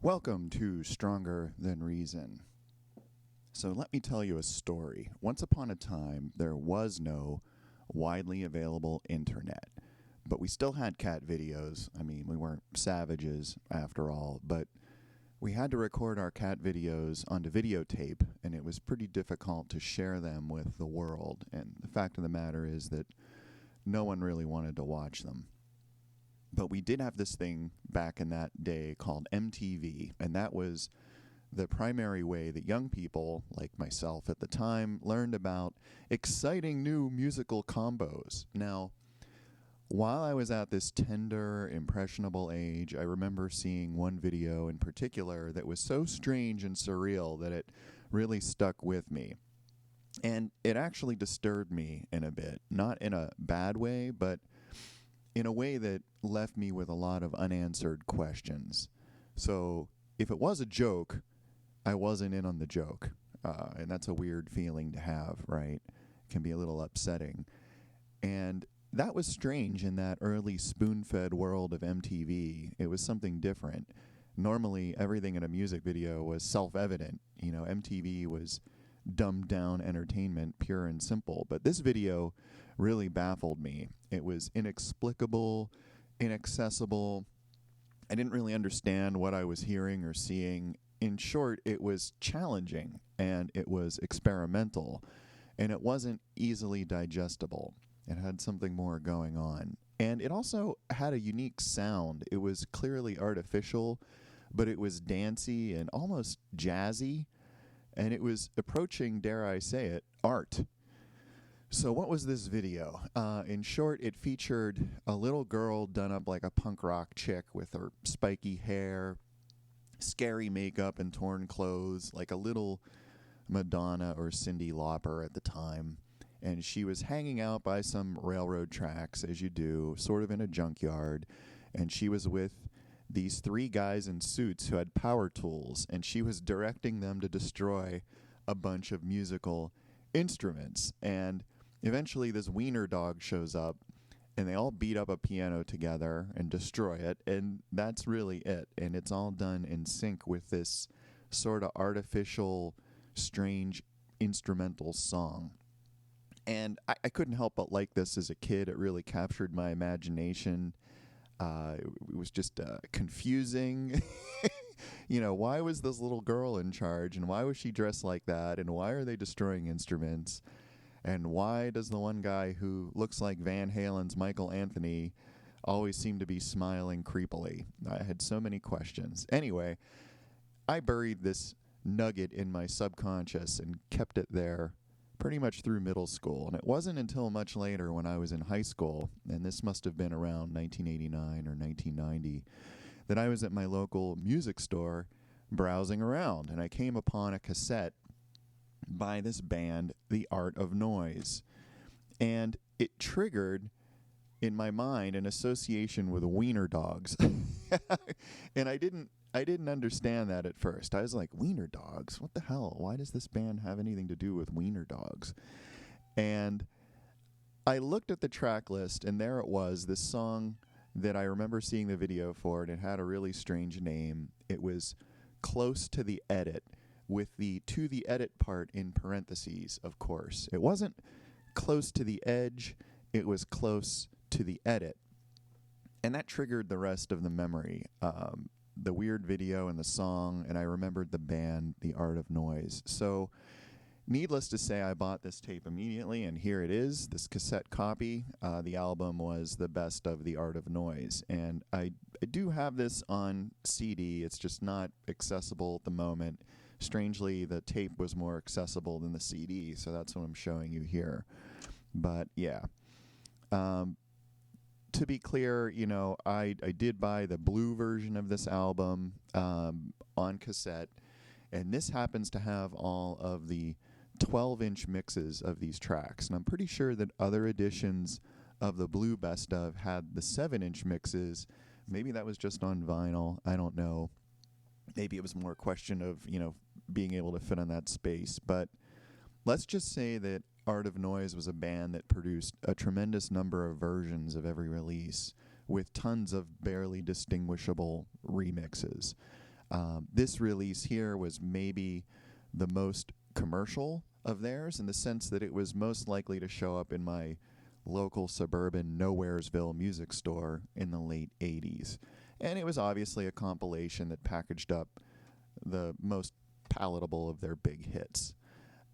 Welcome to Stronger Than Reason. So let me tell you a story. Once upon a time, there was no widely available internet, but we still had cat videos. I mean, we weren't savages after all, but we had to record our cat videos onto videotape, and it was pretty difficult to share them with the world. And the fact of the matter is that no one really wanted to watch them. But we did have this thing back in that day called MTV, and that was the primary way that young people, like myself at the time, learned about exciting new musical combos. Now, while I was at this tender, impressionable age, I remember seeing one video in particular that was so strange and surreal that it really stuck with me. And it actually disturbed me in a bit, not in a bad way, but in a way that left me with a lot of unanswered questions. So if it was a joke, I wasn't in on the joke. And that's a weird feeling to have, right? It can be a little upsetting. And that was strange in that early spoon-fed world of MTV. It was something different. Normally, everything in a music video was self-evident. You know, MTV was dumbed-down entertainment, pure and simple. But this video really baffled me. It was inexplicable, inaccessible. I didn't really understand what I was hearing or seeing. In short, it was challenging, and it was experimental, and it wasn't easily digestible. It had something more going on. And it also had a unique sound. It was clearly artificial, but it was dancey and almost jazzy, and it was approaching, dare I say it, art. So what was this video? In short, it featured a little girl done up like a punk rock chick with her spiky hair, scary makeup and torn clothes, like a little Madonna or Cyndi Lauper at the time. And she was hanging out by some railroad tracks, as you do, sort of in a junkyard. And she was with these three guys in suits who had power tools, and she was directing them to destroy a bunch of musical instruments. And eventually this wiener dog shows up, and they all beat up a piano together and destroy it, and that's really it. And it's all done in sync with this sort of artificial, strange instrumental song. And I couldn't help but like this as a kid. It really captured my imagination. It was just confusing. You know, why was this little girl in charge, and why was she dressed like that, and why are they destroying instruments? And why does the one guy who looks like Van Halen's Michael Anthony always seem to be smiling creepily? I had so many questions. Anyway, I buried this nugget in my subconscious and kept it there pretty much through middle school. And it wasn't until much later when I was in high school, and this must have been around 1989 or 1990, that I was at my local music store browsing around, and I came upon a cassette by this band, The Art of Noise. And it triggered in my mind an association with wiener dogs. And I didn't understand that at first. I was like, wiener dogs? What the hell? Why does this band have anything to do with wiener dogs? And I looked at the track list, and there it was, this song that I remember seeing the video for, and it had a really strange name. It was Close to the Edit, with the to the edit part in parentheses, of course. It wasn't close to the edge, it was close to the edit. And that triggered the rest of the memory. The weird video and the song, and I remembered the band, The Art of Noise. So, needless to say, I bought this tape immediately, and here it is, this cassette copy. The album was The Best of The Art of Noise. And I do have this on CD, it's just not accessible at the moment. Strangely, the tape was more accessible than the CD, so that's what I'm showing you here. But yeah. To be clear, you know, I did buy the blue version of this album on cassette, and this happens to have all of the 12-inch mixes of these tracks. And I'm pretty sure that other editions of the blue best of had the 7-inch mixes. Maybe that was just on vinyl. I don't know. Maybe it was more a question of, you know, being able to fit on that space. But let's just say that Art of Noise was a band that produced a tremendous number of versions of every release with tons of barely distinguishable remixes. This release here was maybe the most commercial of theirs in the sense that it was most likely to show up in my local suburban Nowheresville music store in the late 80s. And it was obviously a compilation that packaged up the most palatable of their big hits.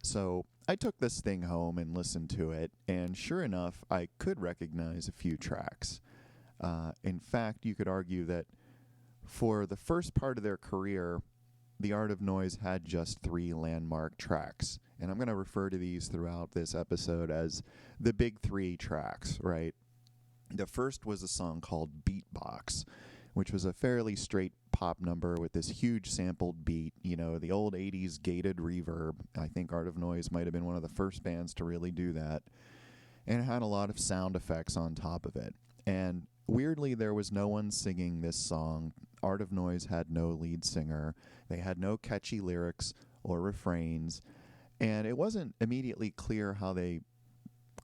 So I took this thing home and listened to it, and sure enough, I could recognize a few tracks. In fact, you could argue that for the first part of their career, The Art of Noise had just 3 landmark tracks. And I'm going to refer to these throughout this episode as the big 3 tracks, right? The first was a song called Beatbox, which was a fairly straight pop number with this huge sampled beat, you know, the old 80s gated reverb. I think Art of Noise might have been one of the first bands to really do that. And it had a lot of sound effects on top of it. And weirdly, there was no one singing this song. Art of Noise had no lead singer. They had no catchy lyrics or refrains. And it wasn't immediately clear how they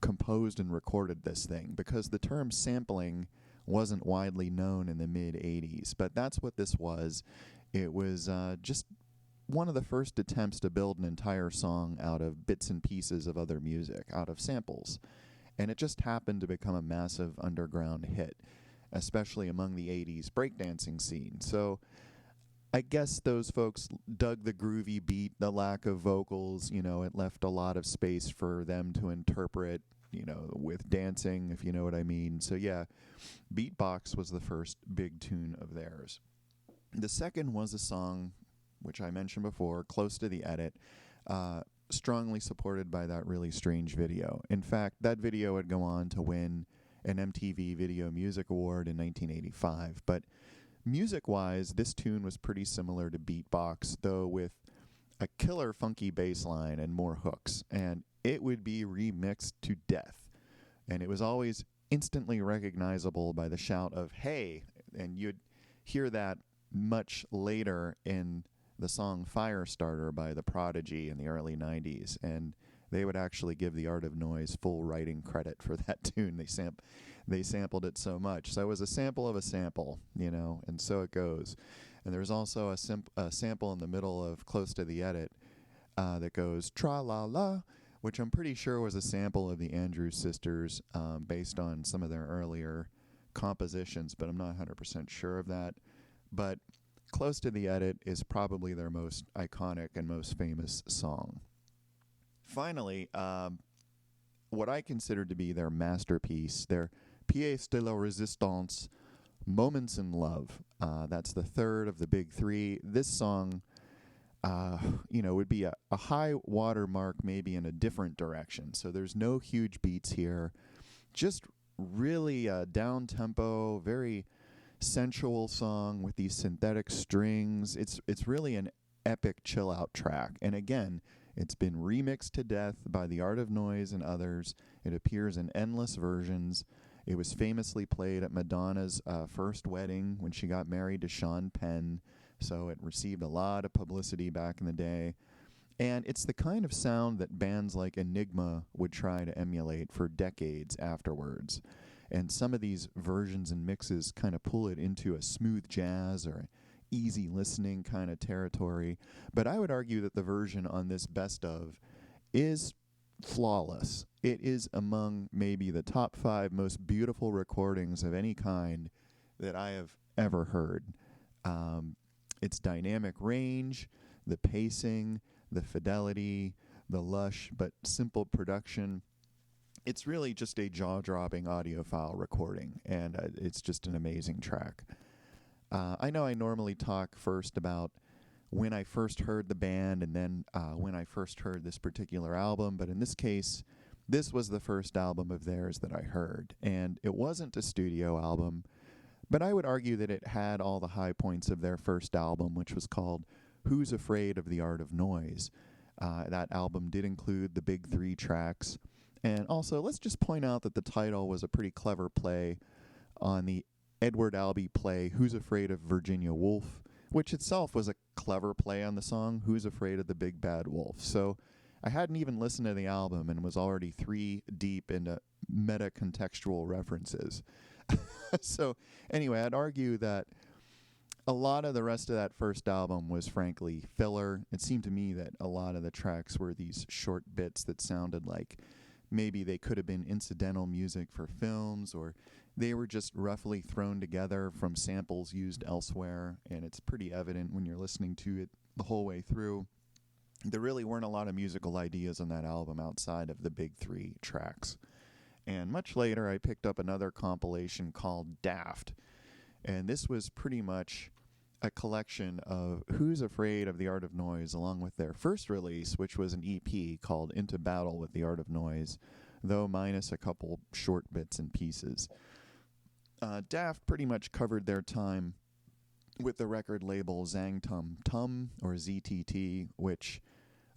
composed and recorded this thing because the term sampling wasn't widely known in the mid-'80s. But that's what this was. It was just one of the first attempts to build an entire song out of bits and pieces of other music, out of samples. And it just happened to become a massive underground hit, especially among the 80s breakdancing scene. So I guess those folks dug the groovy beat, the lack of vocals, you know, it left a lot of space for them to interpret, you know, with dancing, if you know what I mean. So yeah, Beatbox was the first big tune of theirs. The second was a song, which I mentioned before, Close to the Edit, strongly supported by that really strange video. In fact, that video would go on to win an MTV Video Music Award in 1985. But music-wise, this tune was pretty similar to Beatbox, though with a killer funky bass line and more hooks. And it would be remixed to death. And it was always instantly recognizable by the shout of, "Hey!" And you'd hear that much later in the song Firestarter by The Prodigy in the early 90s, and they would actually give The Art of Noise full writing credit for that tune. They sampled it so much. So it was a sample of a sample, you know, and so it goes. And there's also a sample in the middle of Close to the Edit that goes tra-la-la, which I'm pretty sure was a sample of the Andrews Sisters based on some of their earlier compositions, but I'm not 100% sure of that. But Close to the Edit is probably their most iconic and most famous song. Finally, what I consider to be their masterpiece, their pièce de la résistance, Moments in Love. That's the third of the big 3. This song, would be a high water mark maybe in a different direction. So there's no huge beats here. Just really down-tempo, very sensual song with these synthetic strings. It's really an epic chill-out track. And again, it's been remixed to death by The Art of Noise and others. It appears in endless versions. It was famously played at Madonna's first wedding when she got married to Sean Penn, so it received a lot of publicity back in the day. And it's the kind of sound that bands like Enigma would try to emulate for decades afterwards. And some of these versions and mixes kind of pull it into a smooth jazz or easy listening kind of territory. But I would argue that the version on this best of is flawless. It is among maybe the top 5 most beautiful recordings of any kind that I have ever heard. Its dynamic range, the pacing, the fidelity, the lush but simple production. It's really just a jaw-dropping audiophile recording, and it's just an amazing track. I know I normally talk first about when I first heard the band and then when I first heard this particular album, but in this case, this was the first album of theirs that I heard. And it wasn't a studio album, but I would argue that it had all the high points of their first album, which was called Who's Afraid of the Art of Noise. That album did include the big 3 tracks. And also, let's just point out that the title was a pretty clever play on the Edward Albee play Who's Afraid of Virginia Woolf, which itself was a clever play on the song Who's Afraid of the Big Bad Wolf. So I hadn't even listened to the album and was already 3 deep into meta-contextual references. So anyway, I'd argue that a lot of the rest of that first album was frankly filler. It seemed to me that a lot of the tracks were these short bits that sounded like maybe they could have been incidental music for films, or they were just roughly thrown together from samples used elsewhere, and it's pretty evident when you're listening to it the whole way through. There really weren't a lot of musical ideas on that album outside of the big three tracks. And much later, I picked up another compilation called Daft, and this was pretty much a collection of Who's Afraid of the Art of Noise, along with their first release, which was an EP called Into Battle with the Art of Noise, though minus a couple short bits and pieces. Daft pretty much covered their time with the record label Zang Tum Tum, or ZTT, which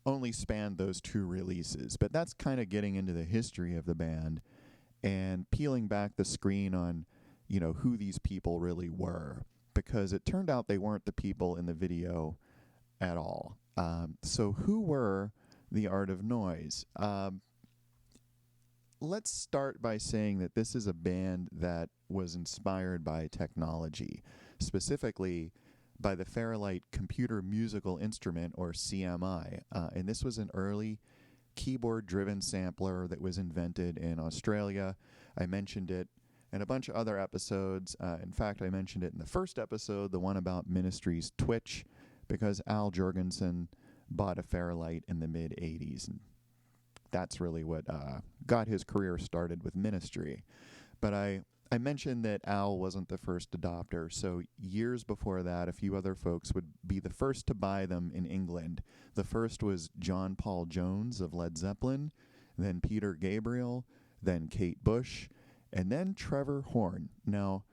only spanned those two releases. But that's kind of getting into the history of the band and peeling back the screen on, who these people really were, because it turned out they weren't the people in the video at all. So who were the Art of Noise? Let's start by saying that this is a band that was inspired by technology, specifically by the Fairlight Computer Musical Instrument, or CMI. And this was an early keyboard-driven sampler that was invented in Australia. I mentioned it in a bunch of other episodes. In fact, I mentioned it in the first episode, the one about Ministry's Twitch, because Al Jorgensen bought a Fairlight in the mid-'80s, and that's really what got his career started with Ministry. But I mentioned that Al wasn't the first adopter, so years before that, a few other folks would be the first to buy them in England. The first was John Paul Jones of Led Zeppelin, then Peter Gabriel, then Kate Bush, and then Trevor Horn. Now,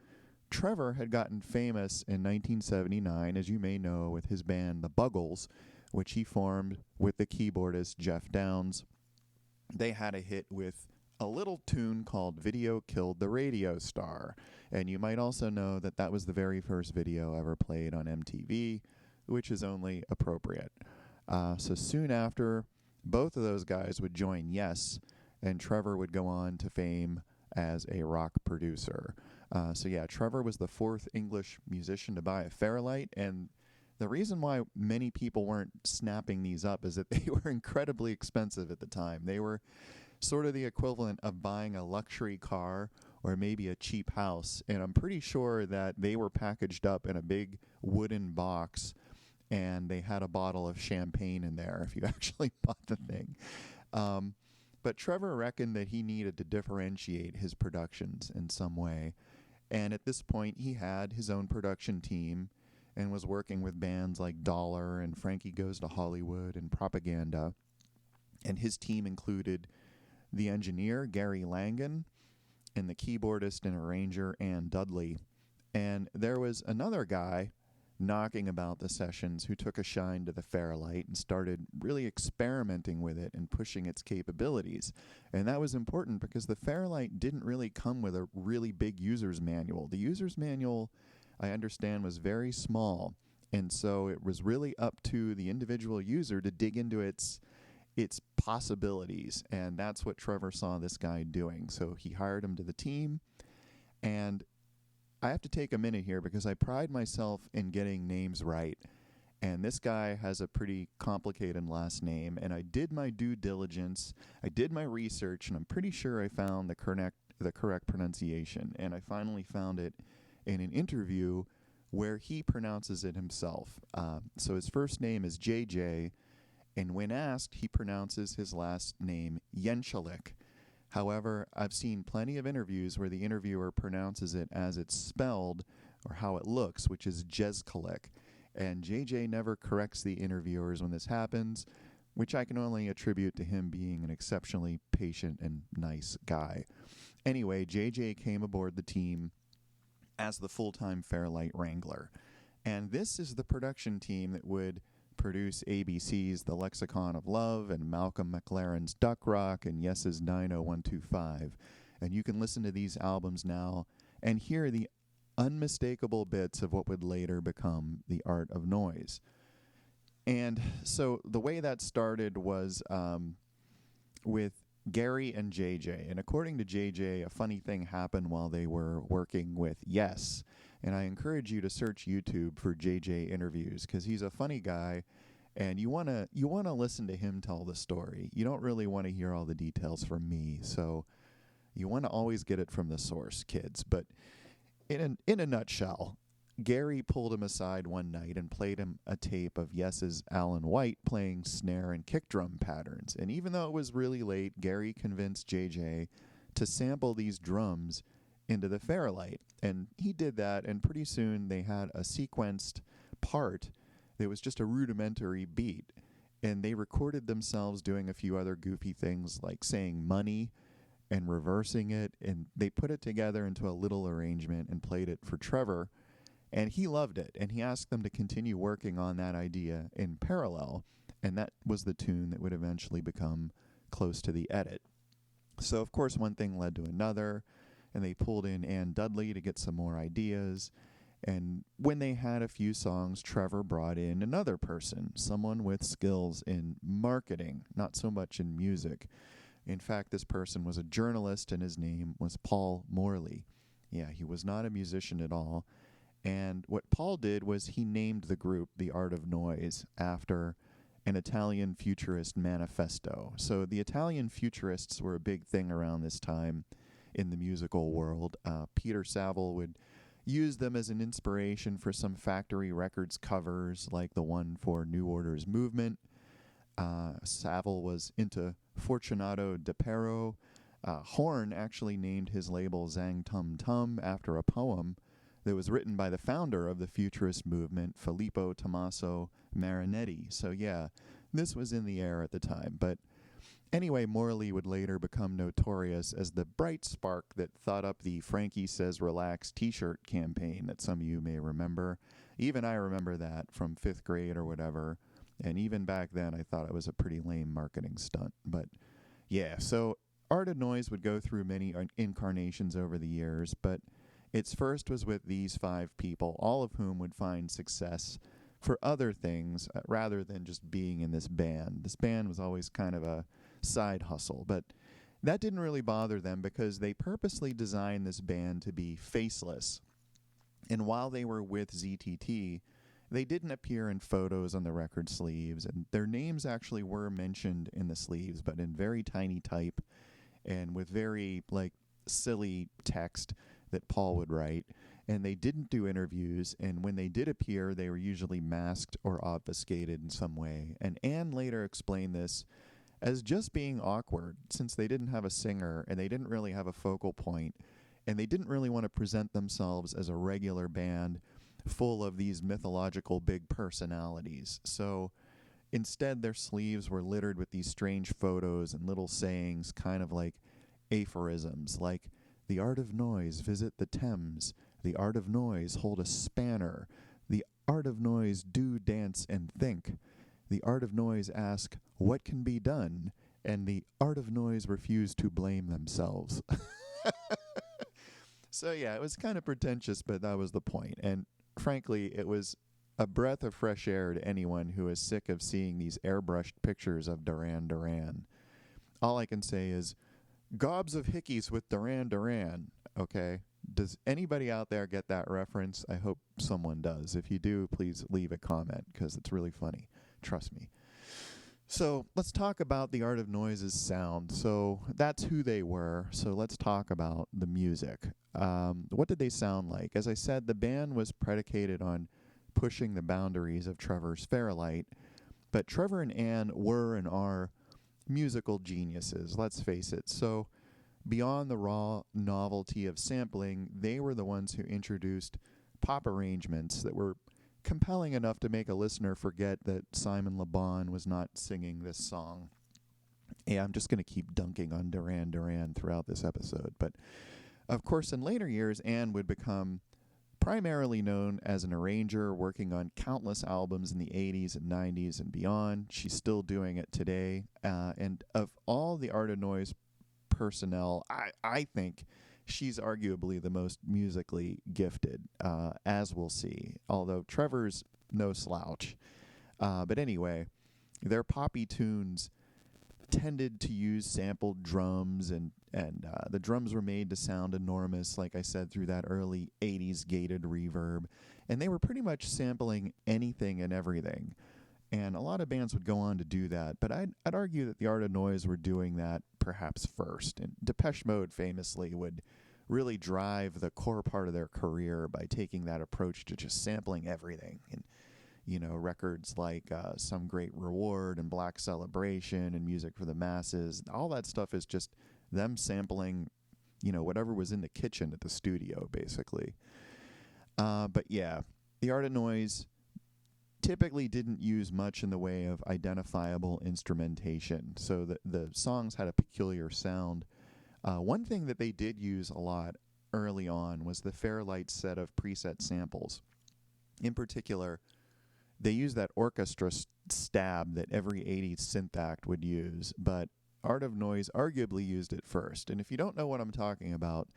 Trevor had gotten famous in 1979, as you may know, with his band The Buggles, which he formed with the keyboardist Jeff Downes. They had a hit with a little tune called Video Killed the Radio Star. And you might also know that that was the very first video ever played on MTV, which is only appropriate. So soon after, both of those guys would join Yes, and Trevor would go on to fame as a rock producer. Trevor was the fourth English musician to buy a Fairlight, and the reason why many people weren't snapping these up is that they were incredibly expensive at the time. They were sort of the equivalent of buying a luxury car or maybe a cheap house, and I'm pretty sure that they were packaged up in a big wooden box, and they had a bottle of champagne in there if you actually bought the thing. But Trevor reckoned that he needed to differentiate his productions in some way, and at this point he had his own production team and was working with bands like Dollar and Frankie Goes to Hollywood and Propaganda. And his team included the engineer, Gary Langan, and the keyboardist and arranger, Ann Dudley. And there was another guy knocking about the sessions who took a shine to the Fairlight and started really experimenting with it and pushing its capabilities. And that was important because the Fairlight didn't really come with a really big user's manual. The user's manual, I understand, was very small, and so it was really up to the individual user to dig into its possibilities, and that's what Trevor saw this guy doing. So he hired him to the team, and I have to take a minute here because I pride myself in getting names right, and this guy has a pretty complicated last name, and I did my due diligence, I did my research, and I'm pretty sure I found the correct pronunciation, and I finally found it in an interview where he pronounces it himself. So his first name is JJ, and when asked, he pronounces his last name Yenchalik. However, I've seen plenty of interviews where the interviewer pronounces it as it's spelled or how it looks, which is Jezkalik. And JJ never corrects the interviewers when this happens, which I can only attribute to him being an exceptionally patient and nice guy. Anyway, JJ came aboard the team as the full-time Fairlight Wrangler. And this is the production team that would produce ABC's The Lexicon of Love and Malcolm McLaren's Duck Rock and Yes's 90125. And you can listen to these albums now and hear the unmistakable bits of what would later become The Art of Noise. And so the way that started was with Gary and JJ. And according to JJ, a funny thing happened while they were working with Yes. And I encourage you to search YouTube for JJ interviews because he's a funny guy, and you wanna listen to him tell the story. You don't really want to hear all the details from me, so you want to always get it from the source, kids. But in a nutshell, Gary pulled him aside one night and played him a tape of Yes's Alan White playing snare and kick drum patterns. And even though it was really late, Gary convinced JJ to sample these drums into the Fairlight. And he did that, and pretty soon they had a sequenced part that was just a rudimentary beat. And they recorded themselves doing a few other goofy things like saying money and reversing it, and they put it together into a little arrangement and played it for Trevor, and he loved it, and he asked them to continue working on that idea in parallel, and that was the tune that would eventually become Close to the Edit. So, of course, one thing led to another, and they pulled in Ann Dudley to get some more ideas, and when they had a few songs, Trevor brought in another person, someone with skills in marketing, not so much in music. In fact, this person was a journalist, and his name was Paul Morley. Yeah, he was not a musician at all. And what Paul did was he named the group The Art of Noise after an Italian futurist manifesto. So the Italian futurists were a big thing around this time in the musical world. Peter Saville would use them as an inspiration for some Factory Records covers, like the one for New Order's Movement. Saville was into Fortunato de Pero. Horn actually named his label Zang Tum Tum after a poem that was written by the founder of the futurist movement, Filippo Tommaso Marinetti. So yeah, this was in the air at the time. But anyway, Morley would later become notorious as the bright spark that thought up the Frankie Says Relax t-shirt campaign that some of you may remember. Even I remember that from 5th grade or whatever. And even back then, I thought it was a pretty lame marketing stunt. But yeah, so Art of Noise would go through many incarnations over the years, but its first was with these 5 people, all of whom would find success for other things rather than just being in this band. This band was always kind of a side hustle, but that didn't really bother them because they purposely designed this band to be faceless. And while they were with ZTT, they didn't appear in photos on the record sleeves, and their names actually were mentioned in the sleeves, but in very tiny type and with very, silly text that Paul would write. And they didn't do interviews, and when they did appear, they were usually masked or obfuscated in some way. And Anne later explained this as just being awkward, since they didn't have a singer, and they didn't really have a focal point, and they didn't really want to present themselves as a regular band full of these mythological big personalities. So instead, their sleeves were littered with these strange photos and little sayings, kind of like aphorisms, like, "The art of noise, visit the Thames. The art of noise, hold a spanner. The art of noise, do, dance, and think. The art of noise, ask, what can be done? And the art of noise, refuse to blame themselves." So yeah, it was kind of pretentious, but that was the point. And frankly, it was a breath of fresh air to anyone who is sick of seeing these airbrushed pictures of Duran Duran. All I can say is, gobs of hickeys with Duran Duran, okay? Does anybody out there get that reference? I hope someone does. If you do, please leave a comment, because it's really funny. Trust me. So let's talk about the Art of Noise's sound. So that's who they were. So let's talk about the music. What did they sound like? As I said, the band was predicated on pushing the boundaries of Trevor's Fairlight, but Trevor and Ann were and are musical geniuses, let's face it. So beyond the raw novelty of sampling, they were the ones who introduced pop arrangements that were compelling enough to make a listener forget that Simon Le Bon was not singing this song. Yeah, I'm just going to keep dunking on Duran Duran throughout this episode. But, of course, in later years, Ann would become primarily known as an arranger, working on countless albums in the 80s and 90s and beyond. She's still doing it today. And of all the Art of Noise personnel, I think she's arguably the most musically gifted, as we'll see, although Trevor's no slouch. But anyway, their poppy tunes tended to use sampled drums, and the drums were made to sound enormous, like I said, through that early 80s gated reverb. And they were pretty much sampling anything and everything. And a lot of bands would go on to do that, but I'd argue that the Art of Noise were doing that perhaps first. And Depeche Mode famously would really drive the core part of their career by taking that approach to just sampling everything. And, you know, records like Some Great Reward and Black Celebration and Music for the Masses, all that stuff is just them sampling, you know, whatever was in the kitchen at the studio, basically. But yeah, the Art of Noise typically didn't use much in the way of identifiable instrumentation, so the songs had a peculiar sound. One thing that they did use a lot early on was the Fairlight set of preset samples. In particular, they used that orchestra stab that every 80s synth act would use, but Art of Noise arguably used it first. And if you don't know what I'm talking about,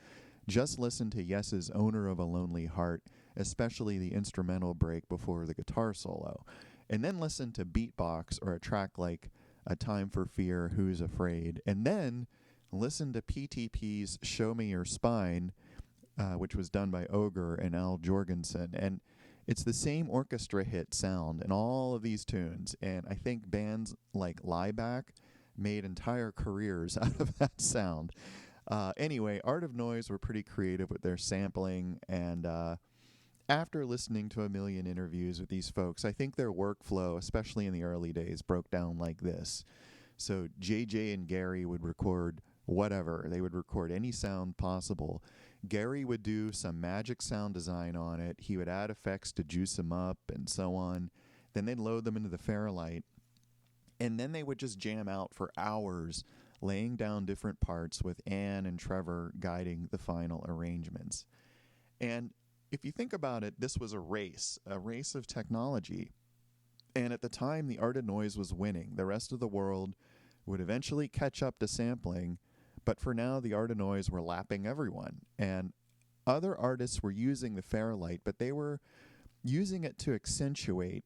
just listen to Yes's Owner of a Lonely Heart, especially the instrumental break before the guitar solo. And then listen to Beatbox or a track like A Time for Fear, Who's Afraid. And then listen to PTP's Show Me Your Spine, which was done by Ogre and Al Jorgensen. And it's the same orchestra hit sound in all of these tunes. And I think bands like Lieback made entire careers out of that sound. Anyway, Art of Noise were pretty creative with their sampling, and after listening to a million interviews with these folks, I think their workflow, especially in the early days, broke down like this. So JJ and Gary would record whatever. They would record any sound possible. Gary would do some magic sound design on it. He would add effects to juice them up and so on. Then they'd load them into the Fairlight, and then they would just jam out for hours, laying down different parts with Ann and Trevor guiding the final arrangements. And if you think about it, this was a race of technology. And at the time, the Art of Noise was winning. The rest of the world would eventually catch up to sampling, but for now, the Art of Noise were lapping everyone. And other artists were using the Fairlight, but they were using it to accentuate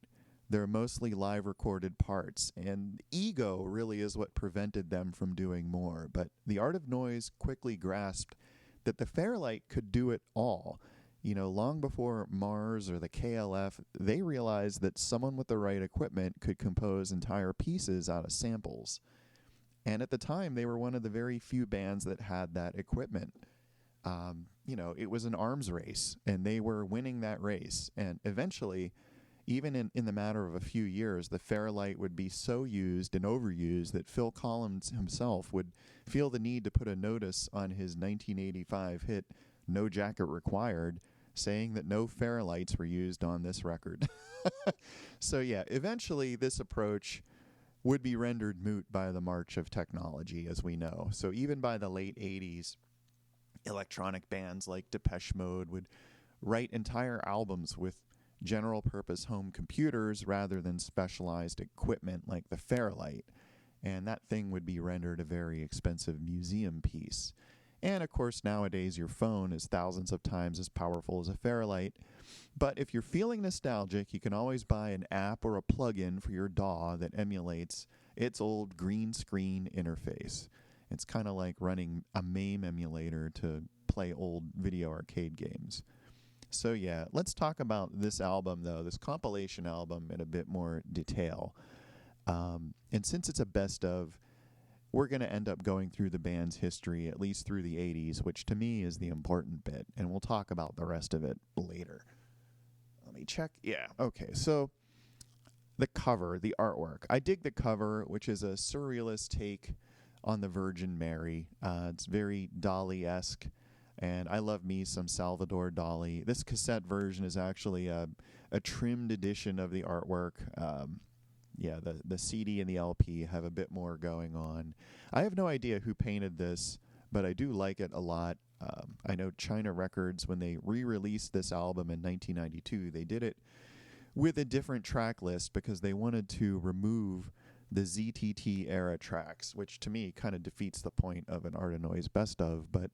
their mostly live recorded parts, and ego really is what prevented them from doing more. But the Art of Noise quickly grasped that the Fairlight could do it all. You know, long before Mars or the KLF, they realized that someone with the right equipment could compose entire pieces out of samples. And at the time, they were one of the very few bands that had that equipment. You know, it was an arms race, and they were winning that race. And eventually, even in the matter of a few years, the Fairlight would be so used and overused that Phil Collins himself would feel the need to put a notice on his 1985 hit No Jacket Required, saying that no Fairlights were used on this record. So yeah, eventually this approach would be rendered moot by the march of technology, as we know. So even by the late 80s, electronic bands like Depeche Mode would write entire albums with general-purpose home computers rather than specialized equipment like the Fairlight, and that thing would be rendered a very expensive museum piece. And of course, nowadays your phone is thousands of times as powerful as a Fairlight, but if you're feeling nostalgic, you can always buy an app or a plug-in for your DAW that emulates its old green screen interface. It's kind of like running a MAME emulator to play old video arcade games. So yeah, let's talk about this album, though, this compilation album, in a bit more detail. And since it's a best of, we're going to end up going through the band's history, at least through the 80s, which to me is the important bit, and we'll talk about the rest of it later. Let me check. Yeah, okay, so the cover, the artwork. I dig the cover, which is a surrealist take on the Virgin Mary. It's very Dali-esque. And I love me some Salvador Dali. This cassette version is actually a trimmed edition of the artwork. Yeah, the CD and the LP have a bit more going on. I have no idea who painted this, but I do like it a lot. I know China Records, when they re-released this album in 1992, they did it with a different track list because they wanted to remove the ZTT era tracks, which to me kind of defeats the point of an Art of Noise best of, but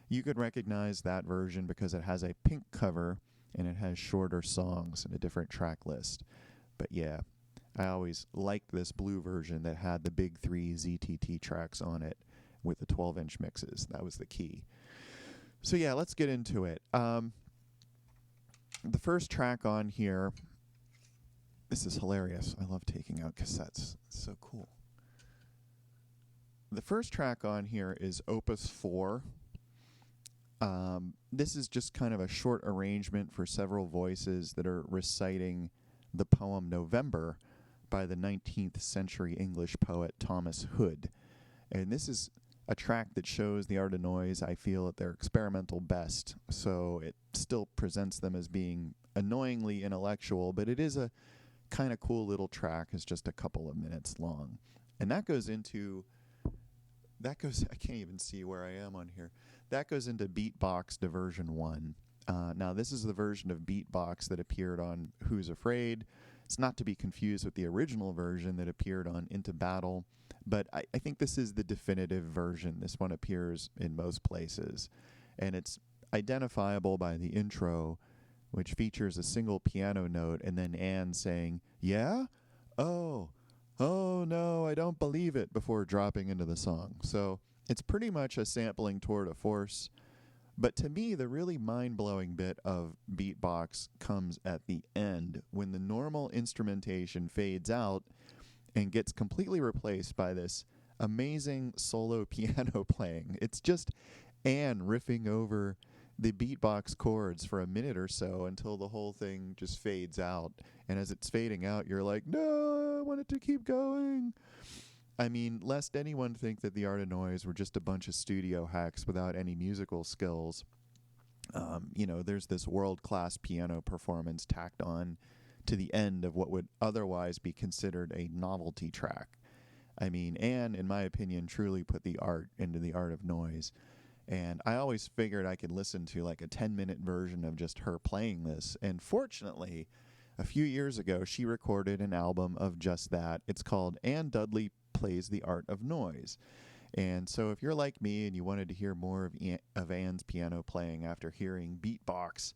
you could recognize that version because it has a pink cover and it has shorter songs and a different track list. But yeah, I always liked this blue version that had the big 3 ZTT tracks on it with the 12-inch mixes. That was the key. So yeah, let's get into it. The first track on here, this is hilarious. I love taking out cassettes. It's so cool. The first track on here is Opus 4. This is just kind of a short arrangement for several voices that are reciting the poem November by the 19th century English poet Thomas Hood. And this is a track that shows the Art of Noise, I feel, at their experimental best. So it still presents them as being annoyingly intellectual, but it is a kind of cool little track. It's just a couple of minutes long. And that goes, I can't even see where I am on here. That goes into Beatbox to version 1. Now, this is the version of Beatbox that appeared on Who's Afraid. It's not to be confused with the original version that appeared on Into Battle, but I think this is the definitive version. This one appears in most places, and it's identifiable by the intro, which features a single piano note and then Anne saying, "Yeah? Oh no, I don't believe it," before dropping into the song. So it's pretty much a sampling tour de force. But to me, the really mind-blowing bit of Beatbox comes at the end, when the normal instrumentation fades out and gets completely replaced by this amazing solo piano playing. It's just Anne riffing over the beatbox chords for a minute or so until the whole thing just fades out. And as it's fading out, you're like, no, I want it to keep going. I mean, lest anyone think that the Art of Noise were just a bunch of studio hacks without any musical skills. There's this world-class piano performance tacked on to the end of what would otherwise be considered a novelty track. I mean, Anne, in my opinion, truly put the art into the Art of Noise. And I always figured I could listen to like a 10-minute version of just her playing this. And fortunately, a few years ago, she recorded an album of just that. It's called Anne Dudley Plays the Art of Noise. And so if you're like me and you wanted to hear more of Anne's piano playing after hearing Beatbox,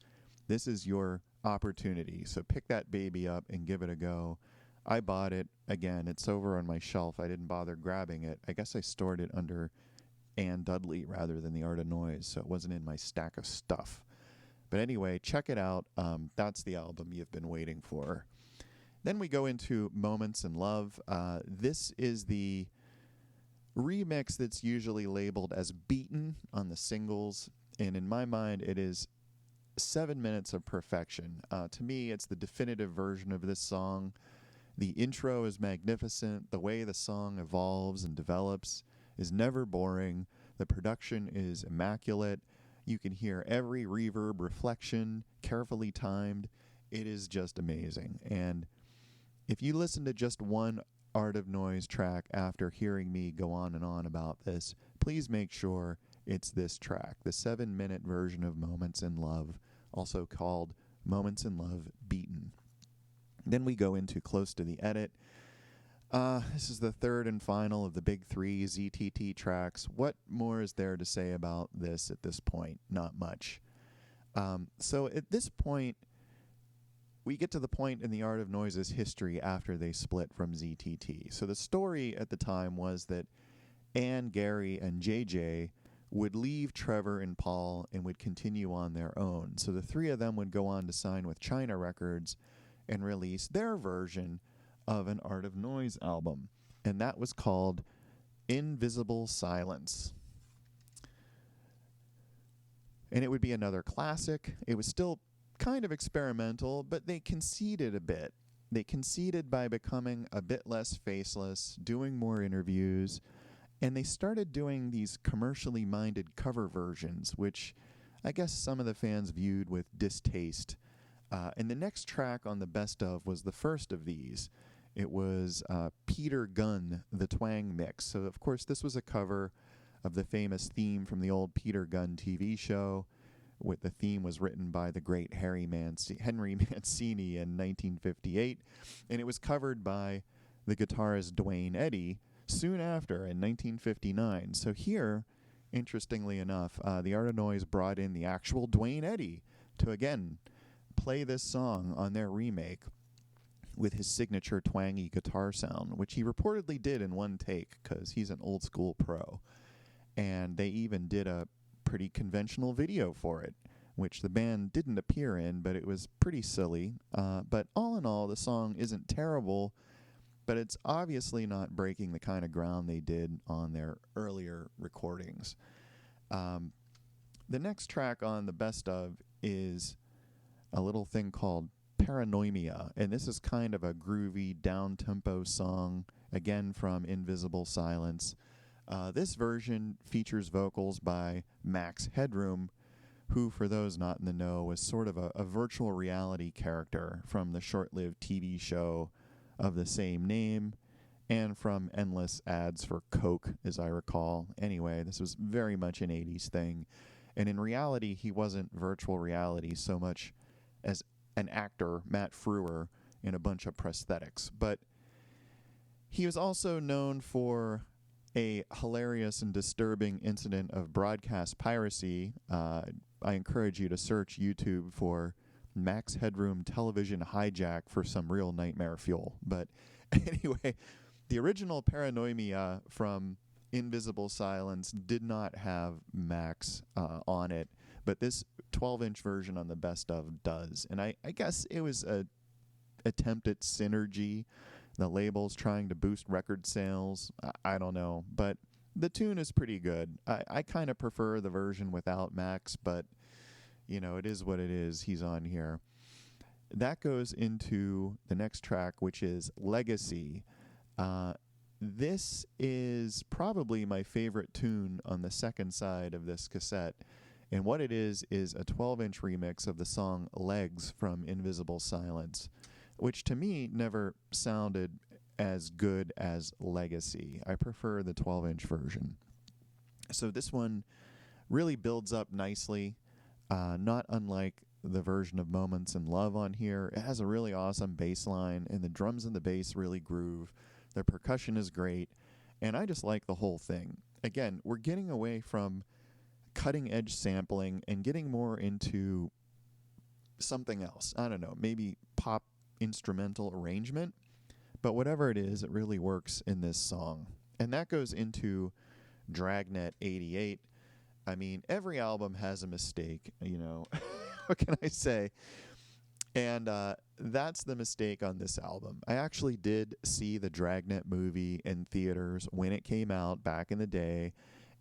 this is your opportunity. So pick that baby up and give it a go. I bought it. Again, it's over on my shelf. I didn't bother grabbing it. I guess I stored it under Anne Dudley rather than the Art of Noise, so it wasn't in my stack of stuff. But anyway, check it out. That's the album you've been waiting for. Then we go into Moments in Love. This is the remix that's usually labeled as Beaten on the singles, and in my mind it is 7 minutes of perfection. To me, it's the definitive version of this song. The intro is magnificent. The way the song evolves and develops is never boring. The production is immaculate. You can hear every reverb reflection, carefully timed. It is just amazing. And if you listen to just one Art of Noise track after hearing me go on and on about this, please make sure it's this track, the 7-minute version of Moments in Love, also called Moments in Love Beaten. Then we go into Close to the Edit. This is the third and final of the big 3 ZTT tracks. What more is there to say about this at this point? Not much. So at this point, we get to the point in the Art of Noise's history after they split from ZTT. So the story at the time was that Anne, Gary, and JJ would leave Trevor and Paul and would continue on their own. So the 3 of them would go on to sign with China Records and release their version of an Art of Noise album. And that was called Invisible Silence. And it would be another classic. It was still kind of experimental, but they conceded a bit. They conceded by becoming a bit less faceless, doing more interviews, and they started doing these commercially minded cover versions, which I guess some of the fans viewed with distaste. And the next track on the best of was the first of these. It was Peter Gunn, the Twang Mix. So, of course, this was a cover of the famous theme from the old Peter Gunn TV show. The theme was written by the great Henry Mancini in 1958, and it was covered by the guitarist Duane Eddy soon after in 1959. So here, interestingly enough, the Art of Noise brought in the actual Duane Eddy to, again, play this song on their remake. with his signature twangy guitar sound, which he reportedly did in one take because he's an old school pro. And they even did a pretty conventional video for it, which the band didn't appear in, but it was pretty silly. But all in all, the song isn't terrible, but it's obviously not breaking the kind of ground they did on their earlier recordings. The next track on the best of is a little thing called Paranoia, and this is kind of a groovy, down-tempo song, again from Invisible Silence. This version features vocals by Max Headroom, who, for those not in the know, was sort of a virtual reality character from the short-lived TV show of the same name and from endless ads for Coke, as I recall. Anyway, this was very much an 80s thing. And in reality, he wasn't virtual reality so much as an actor, Matt Frewer, in a bunch of prosthetics. But he was also known for a hilarious and disturbing incident of broadcast piracy. I encourage you to search YouTube for Max Headroom television hijack for some real nightmare fuel. But anyway, the original Paranoia from Invisible Silence did not have Max on it, but this 12-inch version on the best of does. And I guess it was a attempt at synergy. The label's trying to boost record sales. I don't know, but the tune is pretty good. I kind of prefer the version without Max, but you know, it is what it is. He's on here. That goes into the next track, which is Legacy. This is probably my favorite tune on the second side of this cassette. And what it is a 12-inch remix of the song Legs from Invisible Silence, which to me never sounded as good as Legacy. I prefer the 12-inch version. So this one really builds up nicely, not unlike the version of Moments in Love on here. It has a really awesome bass line, and the drums and the bass really groove. The percussion is great, and I just like the whole thing. Again, we're getting away from cutting-edge sampling and getting more into something else. I don't know, maybe pop instrumental arrangement, but whatever it is, it really works in this song. And that goes into Dragnet 88. I mean, every album has a mistake, you know. What can I say? And that's the mistake on this album. I actually did see the Dragnet movie in theaters when it came out back in the day,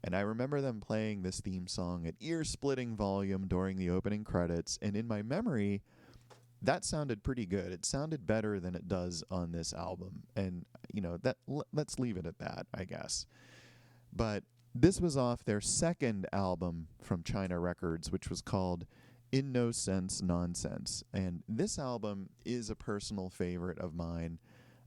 and I remember them playing this theme song at ear-splitting volume during the opening credits, and in my memory, that sounded pretty good. It sounded better than it does on this album, and you know, that let's leave it at that, I guess. But this was off their second album from China Records, which was called In No Sense Nonsense. And this album is a personal favorite of mine.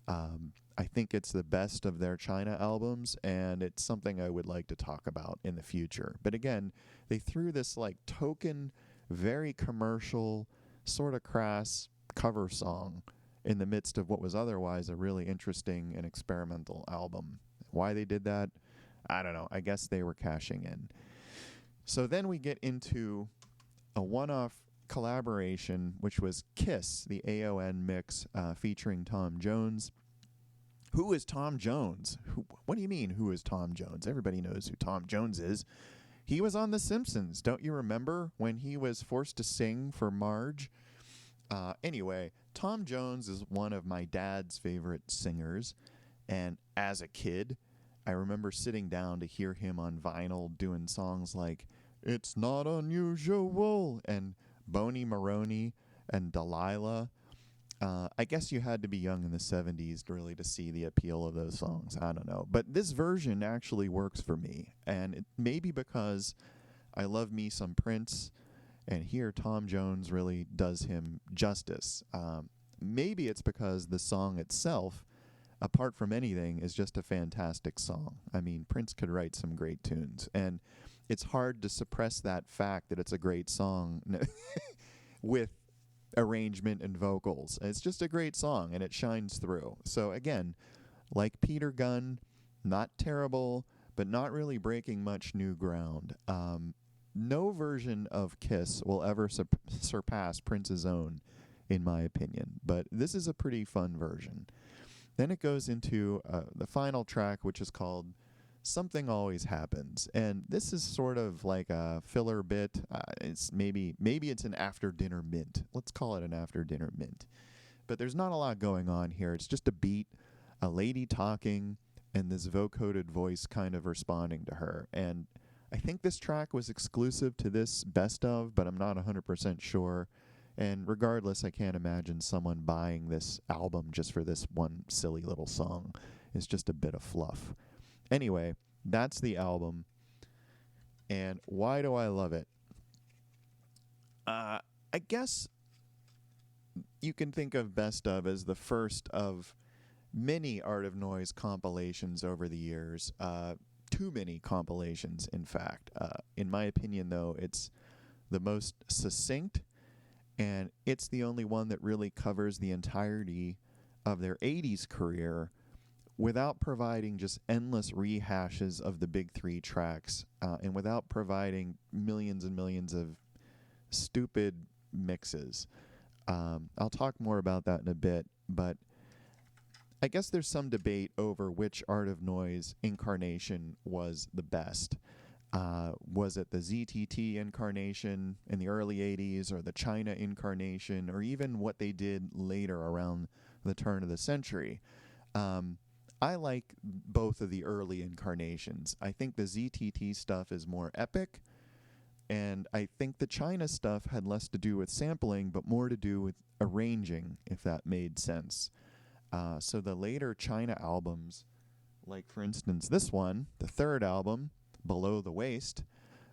I think it's the best of their China albums, and it's something I would like to talk about in the future. But again, they threw this like token, very commercial, sort of crass cover song in the midst of what was otherwise a really interesting and experimental album. Why they did that, I don't know. I guess they were cashing in. So then we get into a one-off collaboration, which was Kiss, the AON mix featuring Tom Jones. Who is Tom Jones? What do you mean, who is Tom Jones? Everybody knows who Tom Jones is. He was on The Simpsons. Don't you remember when he was forced to sing for Marge? Anyway, Tom Jones is one of my dad's favorite singers, and as a kid, I remember sitting down to hear him on vinyl doing songs like It's Not Unusual and Boney Maroney and Delilah. I guess you had to be young in the 70s really to see the appeal of those songs. I don't know. But this version actually works for me. And it may be because I love me some Prince, and here Tom Jones really does him justice. Maybe it's because the song itself, apart from anything, is just a fantastic song. I mean, Prince could write some great tunes. And it's hard to suppress that fact that it's a great song with arrangement and vocals. It's just a great song, and it shines through. So again, like Peter Gunn, not terrible, but not really breaking much new ground. No version of Kiss will ever surpass Prince's own, in my opinion. But this is a pretty fun version. Then it goes into the final track, which is called Something Always Happens. And this is sort of like a filler bit. It's maybe it's an after dinner mint. Let's call it an after dinner mint. But there's not a lot going on here. It's just a beat, a lady talking, and this vocoded voice kind of responding to her. And I think this track was exclusive to this best of, but I'm not 100% sure. And regardless, I can't imagine someone buying this album just for this one silly little song. It's just a bit of fluff. Anyway, that's the album. And why do I love it? I guess you can think of Best Of as the first of many Art of Noise compilations over the years. Too many compilations, in fact. In my opinion, though, it's the most succinct, and it's the only one that really covers the entirety of their 80s career without providing just endless rehashes of the big three tracks, and without providing millions and millions of stupid mixes. I'll talk more about that in a bit, but I guess there's some debate over which Art of Noise incarnation was the best. Was it the ZTT incarnation in the early 80s, or the China incarnation, or even what they did later around the turn of the century? I like both of the early incarnations. I think the ZTT stuff is more epic, and I think the China stuff had less to do with sampling, but more to do with arranging, if that made sense. So the later China albums, like for instance this one, the third album, Below the Waist,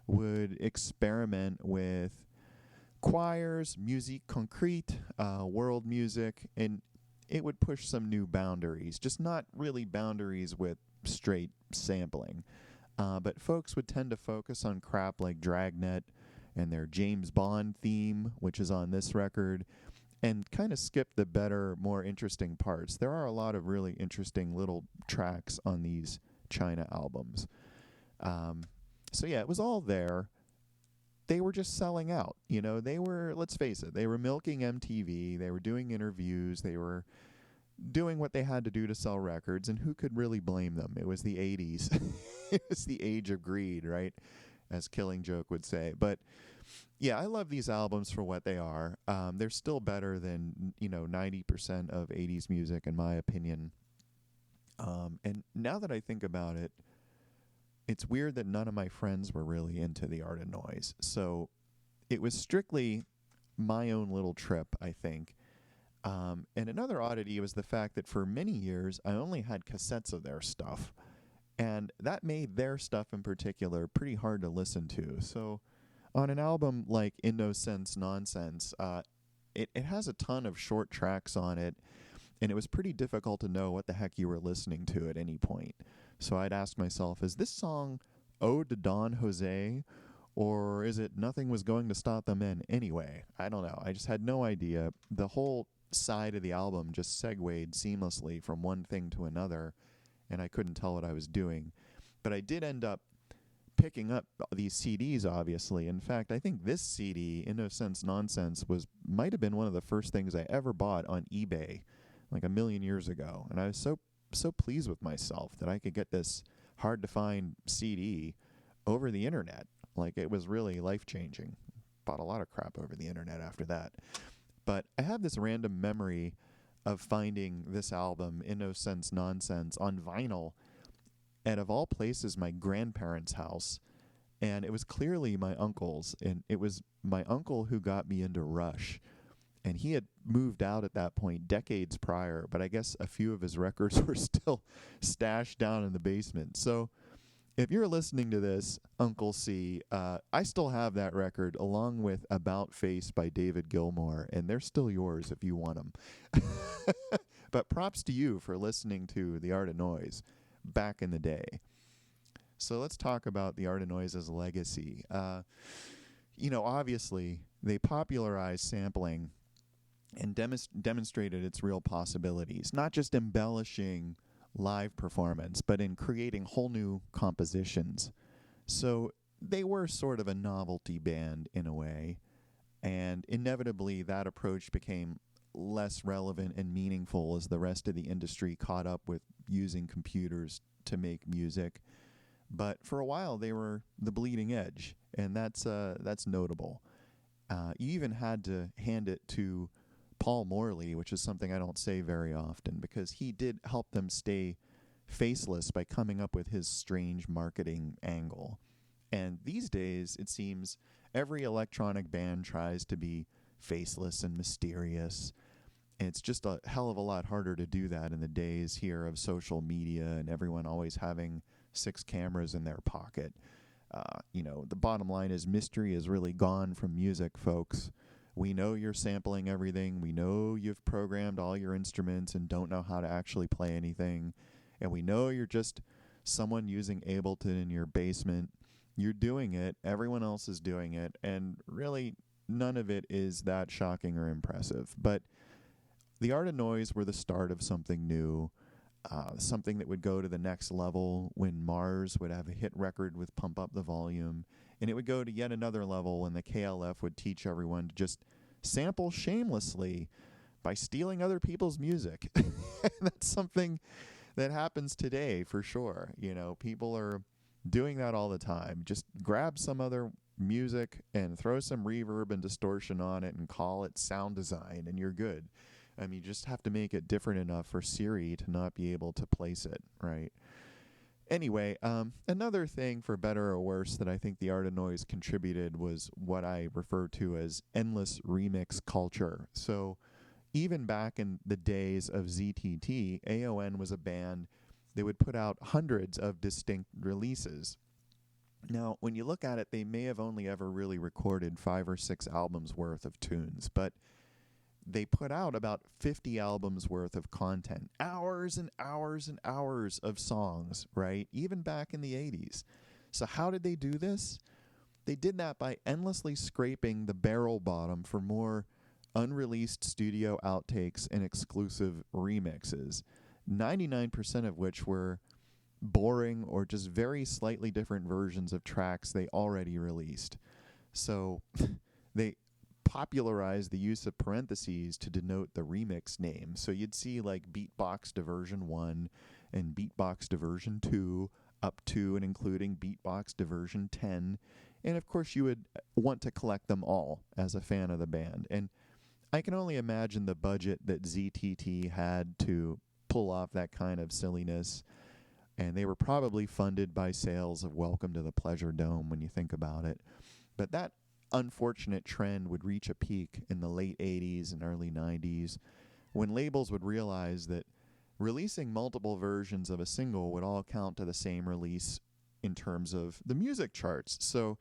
would experiment with choirs, musique concrète, world music, and it would push some new boundaries, just not really boundaries with straight sampling. But folks would tend to focus on crap like Dragnet and their James Bond theme, which is on this record, and kind of skip the better, more interesting parts. There are a lot of really interesting little tracks on these China albums. So yeah, it was all there. They were just selling out. You know, they were, let's face it, they were milking MTV, they were doing interviews, they were doing what they had to do to sell records, and who could really blame them? It was the 80s. It was the age of greed, right? As Killing Joke would say. But yeah, I love these albums for what they are. They're still better than, 90% of 80s music, in my opinion. And now that I think about it, it's weird that none of my friends were really into the Art of Noise. So it was strictly my own little trip, I think. And another oddity was the fact that for many years, I only had cassettes of their stuff. And that made their stuff in particular pretty hard to listen to. So on an album like In No Sense Nonsense, it has a ton of short tracks on it, and it was pretty difficult to know what the heck you were listening to at any point. So I'd ask myself, is this song Ode to Don Jose, or is it Nothing Was Going to Stop the Men Anyway? I don't know. I just had no idea. The whole side of the album just segued seamlessly from one thing to another, and I couldn't tell what I was doing. But I did end up picking up these CDs, obviously. In fact, I think this CD, In No Sense Nonsense, might have been one of the first things I ever bought on eBay, like a million years ago. And I was so pleased with myself that I could get this hard-to-find CD over the internet. Like, it was really life-changing. Bought a lot of crap over the internet after that. But I have this random memory of finding this album, In No Sense Nonsense, on vinyl at, of all places, my grandparents' house. And it was clearly my uncle's. And it was my uncle who got me into Rush. And he had moved out at that point decades prior, but I guess a few of his records were still stashed down in the basement. So if you're listening to this, Uncle C, I still have that record along with About Face by David Gilmour, and they're still yours if you want them. But props to you for listening to The Art of Noise back in the day. So let's talk about The Art of Noise's legacy. Obviously, they popularized sampling and demonstrated its real possibilities, not just embellishing live performance, but in creating whole new compositions. So they were sort of a novelty band in a way, And inevitably, that approach became less relevant and meaningful as the rest of the industry caught up with using computers to make music. But for a while, they were the bleeding edge, and that's notable. You even had to hand it to Paul Morley, which is something I don't say very often, because he did help them stay faceless by coming up with his strange marketing angle. And these days, it seems every electronic band tries to be faceless and mysterious. And it's just a hell of a lot harder to do that in the days here of social media and everyone always having 6 cameras in their pocket. The bottom line is mystery is really gone from music, folks. We know you're sampling everything. We know you've programmed all your instruments and don't know how to actually play anything. And we know you're just someone using Ableton in your basement. You're doing it. Everyone else is doing it. And really, none of it is that shocking or impressive. But the Art of Noise were the start of something new, something that would go to the next level when Mars would have a hit record with Pump Up the Volume. And it would go to yet another level when the KLF would teach everyone to just sample shamelessly by stealing other people's music. That's something that happens today for sure. People are doing that all the time. Just grab some other music and throw some reverb and distortion on it and call it sound design and you're good. You just have to make it different enough for Siri to not be able to place it, right? Anyway, another thing, for better or worse, that I think the Art of Noise contributed was what I refer to as endless remix culture. So even back in the days of ZTT, AON was a band that would put out hundreds of distinct releases. Now, when you look at it, they may have only ever really recorded 5 or 6 albums worth of tunes, but they put out about 50 albums worth of content, hours and hours and hours of songs, right? Even back in the 80s. So how did they do this? They did that by endlessly scraping the barrel bottom for more unreleased studio outtakes and exclusive remixes, 99% of which were boring or just very slightly different versions of tracks they already released. So they popularized the use of parentheses to denote the remix name. So you'd see like Beatbox to version 1 and Beatbox to version 2 up to and including Beatbox to version 10. And of course you would want to collect them all as a fan of the band. And I can only imagine the budget that ZTT had to pull off that kind of silliness. And they were probably funded by sales of Welcome to the Pleasure Dome when you think about it. But that unfortunate trend would reach a peak in the late 80s and early 90s when labels would realize that releasing multiple versions of a single would all count to the same release in terms of the music charts. So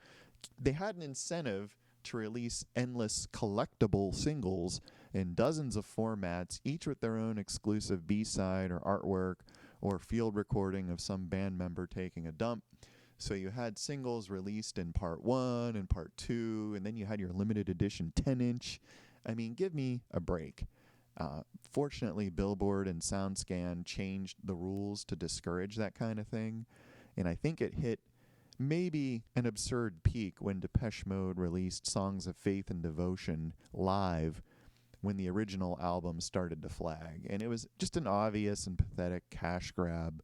they had an incentive to release endless collectible singles in dozens of formats, each with their own exclusive B-side or artwork or field recording of some band member taking a dump. So you had singles released in part 1 and part 2, and then you had your limited edition 10-inch. Give me a break. Fortunately, Billboard and SoundScan changed the rules to discourage that kind of thing, and I think it hit maybe an absurd peak when Depeche Mode released Songs of Faith and Devotion live when the original album started to flag. And it was just an obvious and pathetic cash grab.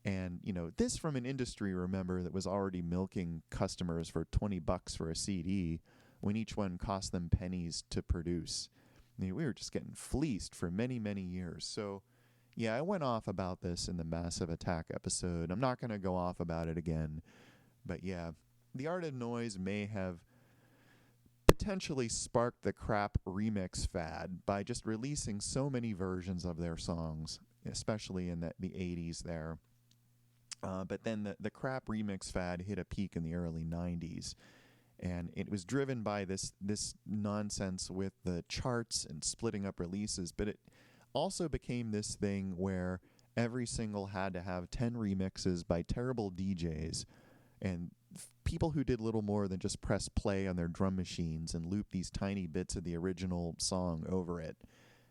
And, this from an industry, remember, that was already milking customers for $20 for a CD when each one cost them pennies to produce. We were just getting fleeced for many, many years. So, yeah, I went off about this in the Massive Attack episode. I'm not going to go off about it again. But, yeah, the Art of Noise may have potentially sparked the crap remix fad by just releasing so many versions of their songs, especially in the 80s there. But then the crap remix fad hit a peak in the early 90s. And it was driven by this nonsense with the charts and splitting up releases. But it also became this thing where every single had to have 10 remixes by terrible DJs. And people who did little more than just press play on their drum machines and loop these tiny bits of the original song over it.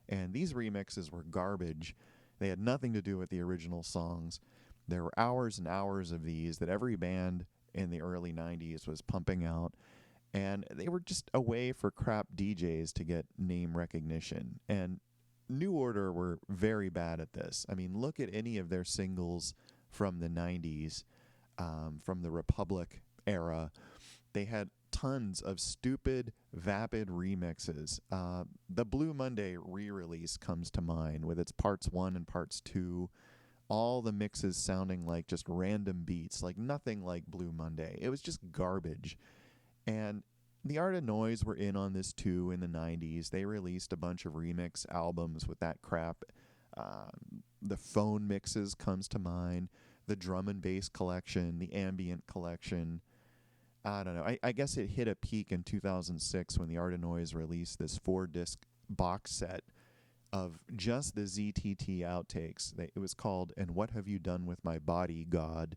And these remixes were garbage. They had nothing to do with the original songs. There were hours and hours of these that every band in the early 90s was pumping out. And they were just a way for crap DJs to get name recognition. And New Order were very bad at this. I mean, look at any of their singles from the 90s, from the Republic era. They had tons of stupid, vapid remixes. The Blue Monday re-release comes to mind with its parts 1 and parts 2. All the mixes sounding like just random beats, like nothing like Blue Monday. It was just garbage. And the Art of Noise were in on this too in the 90s. They released a bunch of remix albums with that crap. The phone mixes comes to mind. The drum and bass collection, the ambient collection. I don't know. I guess it hit a peak in 2006 when the Art of Noise released this 4-disc box set of just the ZTT outtakes. It was called And What Have You Done With My Body, God?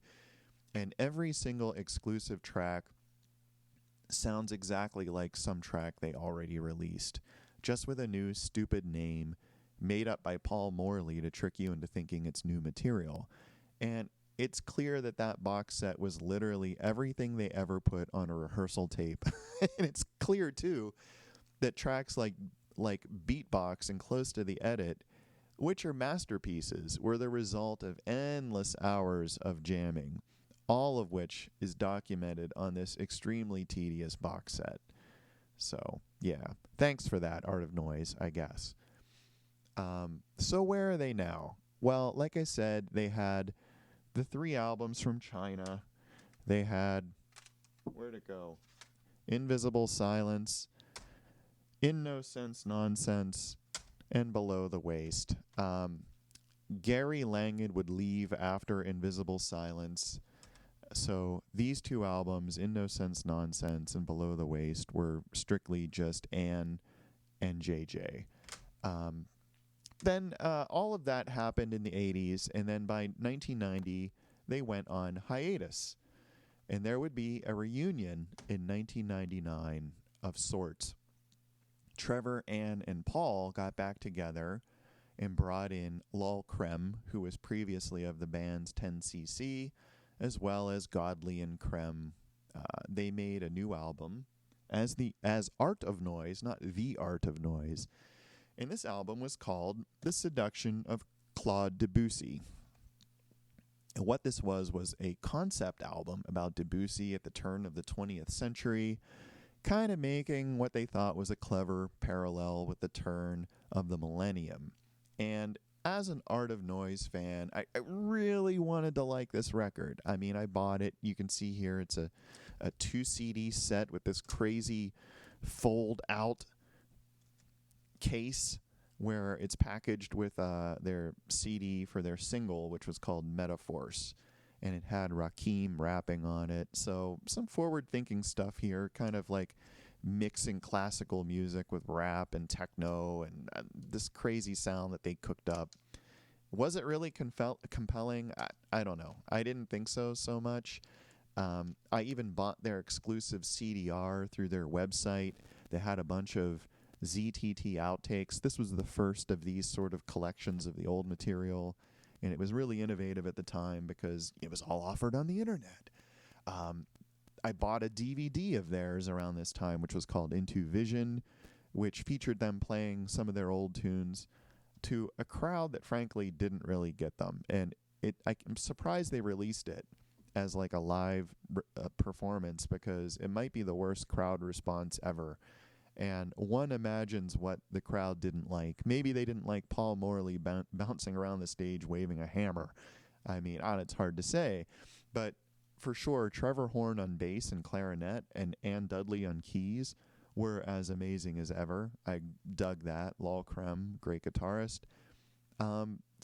And every single exclusive track sounds exactly like some track they already released, just with a new stupid name made up by Paul Morley to trick you into thinking it's new material. And it's clear that that box set was literally everything they ever put on a rehearsal tape. And it's clear, too, that tracks like Beatbox and Close to the Edit, which are masterpieces, were the result of endless hours of jamming, all of which is documented on this extremely tedious box set. So, yeah, thanks for that, Art of Noise, I guess. So where are they now? Well, like I said, they had the 3 albums from China. They had, where'd it go? Invisible Silence, In No Sense Nonsense, and Below the Waist. Gary Langan would leave after Invisible Silence. So these 2 albums, In No Sense Nonsense and Below the Waist, were strictly just Ann and JJ. Then all of that happened in the 80s, and then by 1990, they went on hiatus. And there would be a reunion in 1999 of sorts. Trevor, Ann, and Paul got back together and brought in Lol Krem, who was previously of the band's 10cc, as well as Godley and Krem. They made a new album as Art of Noise, not The Art of Noise. And this album was called The Seduction of Claude Debussy. And what this was a concept album about Debussy at the turn of the 20th century, kind of making what they thought was a clever parallel with the turn of the millennium. And as an Art of Noise fan, I really wanted to like this record. I mean, I bought it. You can see here it's a 2 CD set with this crazy fold-out case where it's packaged with their CD for their single, which was called Metaforce. And it had Rakim rapping on it. So some forward-thinking stuff here, kind of like mixing classical music with rap and techno and this crazy sound that they cooked up. Was it really compelling? I don't know. I didn't think so much. I even bought their exclusive CDR through their website. They had a bunch of ZTT outtakes. This was the first of these sort of collections of the old material, and it was really innovative at the time because it was all offered on the internet. I bought a DVD of theirs around this time, which was called Into Vision, which featured them playing some of their old tunes to a crowd that frankly didn't really get them. And I'm surprised they released it as like a live performance because it might be the worst crowd response ever. And one imagines what the crowd didn't like. Maybe they didn't like Paul Morley bouncing around the stage waving a hammer. I mean, it's hard to say. But for sure, Trevor Horn on bass and clarinet and Ann Dudley on keys were as amazing as ever. I dug that. Lol Krem, great guitarist.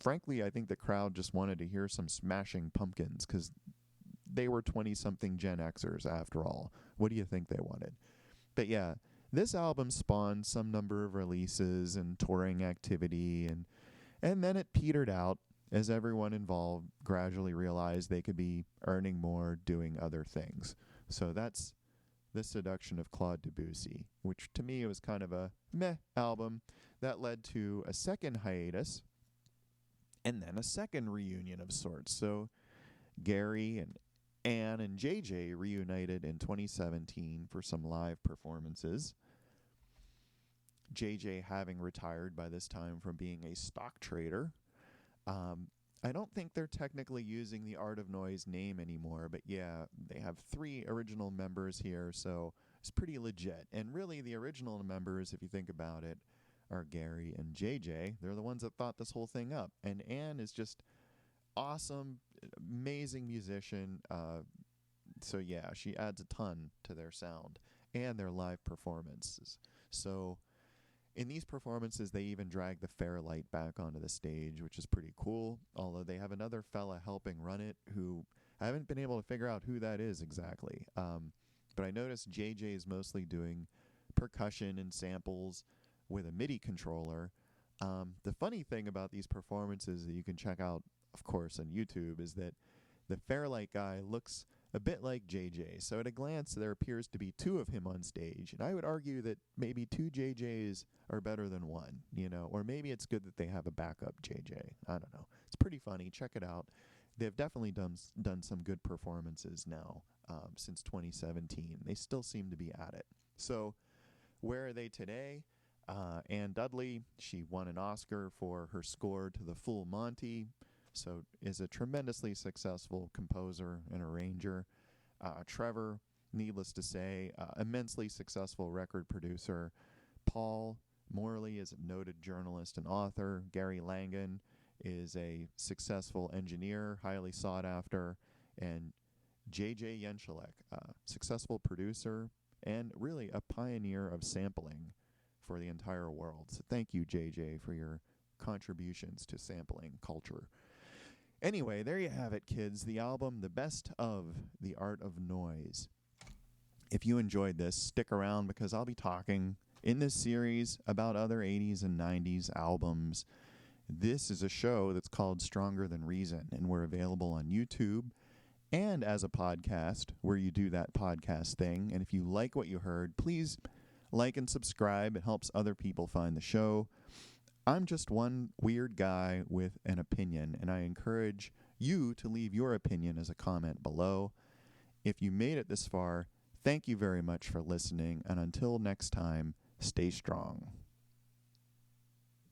Frankly, I think the crowd just wanted to hear some Smashing Pumpkins because they were 20-something Gen Xers after all. What do you think they wanted? But yeah, this album spawned some number of releases and touring activity, and then it petered out as everyone involved gradually realized they could be earning more doing other things. So that's The Seduction of Claude Debussy, which to me was kind of a meh album that led to a second hiatus and then a second reunion of sorts. So Gary and Ann and JJ reunited in 2017 for some live performances. JJ having retired by this time from being a stock trader. I don't think they're technically using the Art of Noise name anymore, but yeah, they have 3 original members here, so it's pretty legit. And really, the original members, if you think about it, are Gary and JJ. They're the ones that thought this whole thing up. And Ann is just awesome, amazing musician. So yeah, she adds a ton to their sound and their live performances. So in these performances, they even drag the Fairlight back onto the stage, which is pretty cool, although they have another fella helping run it who I haven't been able to figure out who that is exactly. But I noticed JJ is mostly doing percussion and samples with a MIDI controller. The funny thing about these performances that you can check out, of course, on YouTube is that the Fairlight guy looks a bit like JJ. So at a glance, there appears to be 2 of him on stage. And I would argue that maybe 2 JJs are better than 1, or maybe it's good that they have a backup JJ. I don't know. It's pretty funny. Check it out. They've definitely done some good performances now since 2017. They still seem to be at it. So where are they today? Ann Dudley, she won an Oscar for her score to The Full Monty, so is a tremendously successful composer and arranger. Trevor, needless to say, immensely successful record producer. Paul Morley is a noted journalist and author. Gary Langan is a successful engineer, highly sought after. And J.J. Yenschelek, successful producer and really a pioneer of sampling for the entire world. So thank you, JJ, for your contributions to sampling culture. Anyway, there you have it, kids. The album, The Best of The Art of Noise. If you enjoyed this, stick around because I'll be talking in this series about other 80s and 90s albums. This is a show that's called Stronger Than Reason, and we're available on YouTube and as a podcast where you do that podcast thing. And if you like what you heard, please like and subscribe. It helps other people find the show. I'm just one weird guy with an opinion, and I encourage you to leave your opinion as a comment below. If you made it this far, thank you very much for listening, and until next time, stay strong.